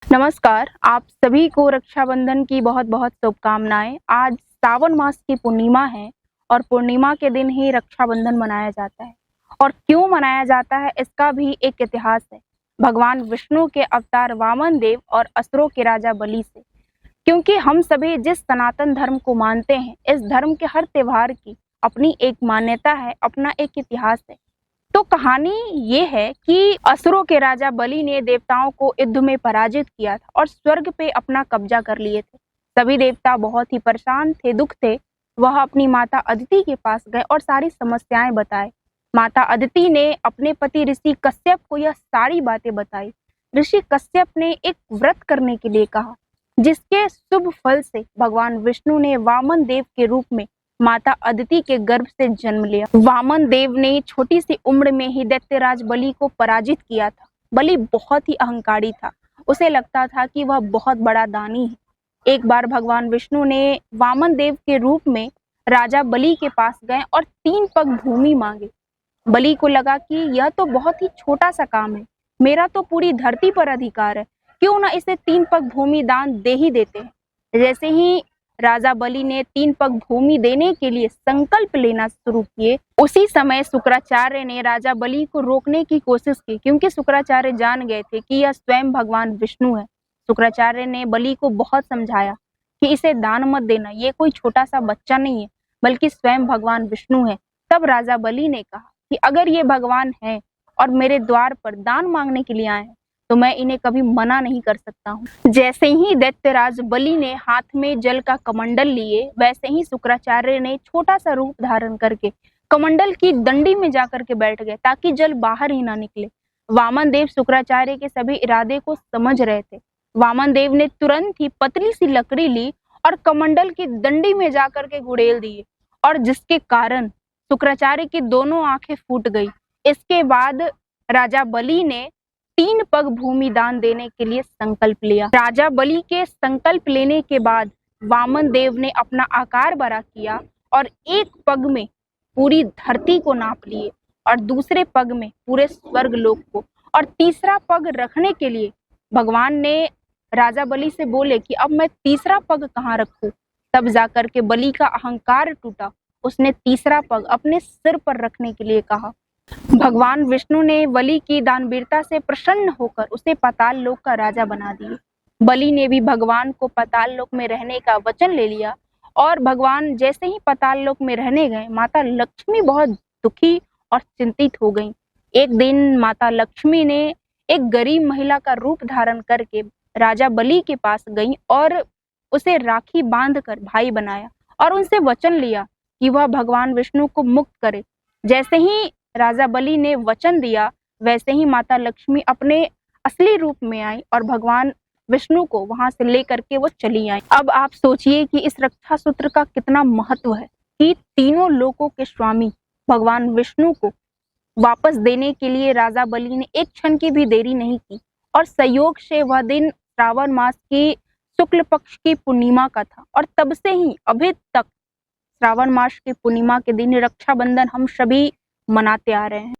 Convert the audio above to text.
नमस्कार, आप सभी को रक्षाबंधन की बहुत बहुत शुभकामनाएं। आज सावन मास की पूर्णिमा है और पूर्णिमा के दिन ही रक्षाबंधन मनाया जाता है। और क्यों मनाया जाता है इसका भी एक इतिहास है। भगवान विष्णु के अवतार वामन देव और असुरों के राजा बलि से। क्योंकि हम सभी जिस सनातन धर्म को मानते हैं, इस धर्म के हर त्योहार की अपनी एक मान्यता है, अपना एक इतिहास है। तो कहानी ये है कि असुरों के राजा बलि ने देवताओं को युद्ध में पराजित किया था और स्वर्ग पे अपना कब्जा कर लिए थे। सभी देवता बहुत ही परेशान थे, दुख थे। वह अपनी माता अदिति के पास गए और सारी समस्याएं बताए। माता अदिति ने अपने पति ऋषि कश्यप को यह सारी बातें बताई। ऋषि कश्यप ने एक व्रत करने के लिए कहा, जिसके शुभ फल से भगवान विष्णु ने वामन देव के रूप में माता अदिति के गर्भ से जन्म लिया। वामन देव ने छोटी सी उम्र में ही दैत्यराज बलि को पराजित किया था। बलि बहुत ही अहंकारी था। उसे लगता था कि वह बहुत बड़ा दानी है। एक बार भगवान विष्णु ने वामन देव के रूप में राजा बलि के पास गए और 3 पग भूमि मांगे। बलि को लगा कि यह तो बहुत ही छोटा सा काम है, मेरा तो पूरी धरती पर अधिकार है, क्यों ना इसे 3 पग भूमि दान दे ही देते हैं। जैसे ही राजा बलि ने 3 पग भूमि देने के लिए संकल्प लेना शुरू किए, उसी समय शुक्राचार्य ने राजा बलि को रोकने की कोशिश की, क्योंकि शुक्राचार्य जान गए थे कि यह स्वयं भगवान विष्णु है। शुक्राचार्य ने बलि को बहुत समझाया कि इसे दान मत देना, ये कोई छोटा सा बच्चा नहीं है, बल्कि स्वयं भगवान विष्णु है। तब राजा बलि ने कहा कि अगर ये भगवान है और मेरे द्वार पर दान मांगने के लिए आए हैं, तो मैं इन्हें कभी मना नहीं कर सकता हूँ। जैसे ही दैत्यराज बलि ने हाथ में जल का कमंडल लिए, वैसे ही शुक्राचार्य ने छोटा सा रूप धारण करके कमंडल की डंडी में जाकर के बैठ गए, ताकि जल बाहर ही ना निकले। वामन देव शुक्राचार्य के सभी इरादे को समझ रहे थे। वामन देव ने तुरंत ही पतली सी लकड़ी ली और कमंडल की डंडी में जाकर के गुड़ेल दिए, और जिसके कारण शुक्राचार्य की दोनों आंखें फूट गई। इसके बाद राजा बलि ने 3 पग भूमि दान देने के लिए संकल्प लिया। राजा बलि के संकल्प लेने के बाद वामन देव ने अपना आकार बड़ा किया और एक पग में पूरी धरती को नाप लिए, और दूसरे पग में पूरे स्वर्ग लोक को, और तीसरा पग रखने के लिए भगवान ने राजा बलि से बोले कि अब मैं तीसरा पग कहाँ रखूं। तब जाकर के बलि का अहंकार टूटा। उसने तीसरा पग अपने सिर पर रखने के लिए कहा। भगवान विष्णु ने बलि की दानवीरता से प्रसन्न होकर उसे पाताल लोक का राजा बना दिए। बलि ने भी भगवान को पाताल लोक में रहने का वचन ले लिया, और भगवान जैसे ही पाताल लोक में रहने गए, माता लक्ष्मी बहुत दुखी और चिंतित हो गईं। एक दिन माता लक्ष्मी ने एक गरीब महिला का रूप धारण करके राजा बलि के पास गईं और उसे राखी बांधकर भाई बनाया, और उनसे वचन लिया कि वह भगवान विष्णु को मुक्त करे। जैसे ही राजा बलि ने वचन दिया, वैसे ही माता लक्ष्मी अपने असली रूप में आई और भगवान विष्णु को वहां से लेकर के वो चली आई। अब आप सोचिए कि इस रक्षा सूत्र का कितना महत्व है कि तीनों लोकों के स्वामी भगवान विष्णु को वापस देने के लिए राजा बलि ने एक क्षण की भी देरी नहीं की, और संयोग से वह दिन श्रावण मास की शुक्ल पक्ष की पूर्णिमा का था। और तब से ही अभी तक श्रावण मास की पूर्णिमा के दिन रक्षाबंधन हम सभी मनाते आ रहे हैं।